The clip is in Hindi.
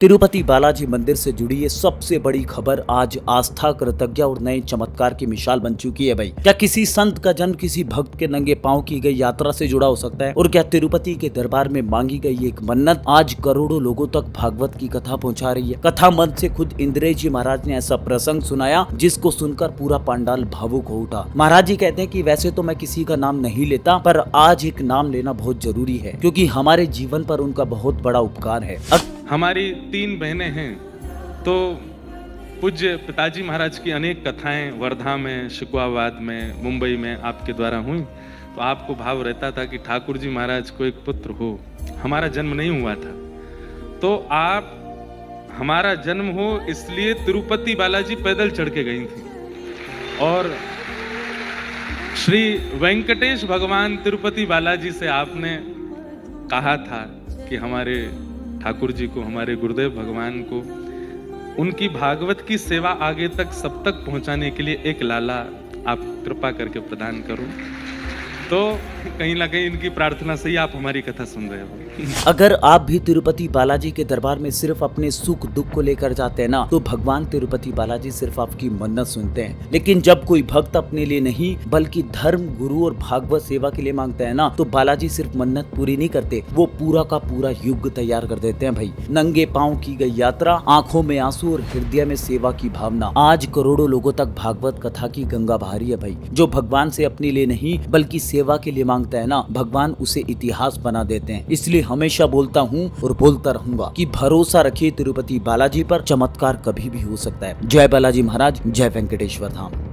तिरुपति बालाजी मंदिर से जुड़ी ये सबसे बड़ी खबर आज आस्था, कृतज्ञता और नए चमत्कार की मिसाल बन चुकी है। भाई, क्या किसी संत का जन्म किसी भक्त के नंगे पांव की गई यात्रा से जुड़ा हो सकता है? और क्या तिरुपति के दरबार में मांगी गई एक मन्नत आज करोड़ों लोगों तक भागवत की कथा पहुंचा रही है? कथा मंच से खुद इंद्रेश जी महाराज ने ऐसा प्रसंग सुनाया जिसको सुनकर पूरा पंडाल भावुक हो उठा। महाराज जी कहते हैं कि वैसे तो मैं किसी का नाम नहीं लेता, पर आज एक नाम लेना बहुत जरूरी है क्योंकि हमारे जीवन पर उनका बहुत बड़ा उपकार है। हमारी 3 बहनें हैं, तो पूज्य पिताजी महाराज की अनेक कथाएं वर्धा में, शिकवाबाद में, मुंबई में आपके द्वारा हुई, तो आपको भाव रहता था कि ठाकुर जी महाराज को एक पुत्र हो। हमारा जन्म नहीं हुआ था, तो आप हमारा जन्म हो इसलिए तिरुपति बालाजी पैदल चढ़ के गई थी और श्री वेंकटेश भगवान तिरुपति बालाजी से आपने कहा था कि हमारे ठाकुर जी को, हमारे गुरुदेव भगवान को, उनकी भागवत की सेवा आगे तक सब तक पहुंचाने के लिए एक लाला आप कृपा करके प्रदान करो। तो कहीं ना कहीं इनकी प्रार्थना से ही आप हमारी कथा सुन रहे हो। अगर आप भी तिरुपति बालाजी के दरबार में सिर्फ अपने सुख दुख को लेकर जाते हैं ना, तो भगवान तिरुपति बालाजी सिर्फ आपकी मन्नत सुनते हैं। लेकिन जब कोई भक्त अपने लिए नहीं बल्कि धर्म, गुरु और भागवत सेवा के लिए मांगता है ना, तो बालाजी सिर्फ मन्नत पूरी नहीं करते, वो पूरा का पूरा युग तैयार कर देते हैं। भाई, नंगे पांव की गई यात्रा, आंखों में आंसू और हृदय में सेवा की भावना, आज करोड़ों लोगों तक भागवत कथा की गंगा बहा रही है। भाई, जो भगवान से अपने लिए नहीं बल्कि सेवा के लिए मांगता है ना, भगवान उसे इतिहास बना देते हैं। इसलिए हमेशा बोलता हूँ और बोलता रहूंगा कि भरोसा रखिए तिरुपति बालाजी पर, चमत्कार कभी भी हो सकता है। जय बालाजी महाराज, जय वेंकटेश्वर धाम।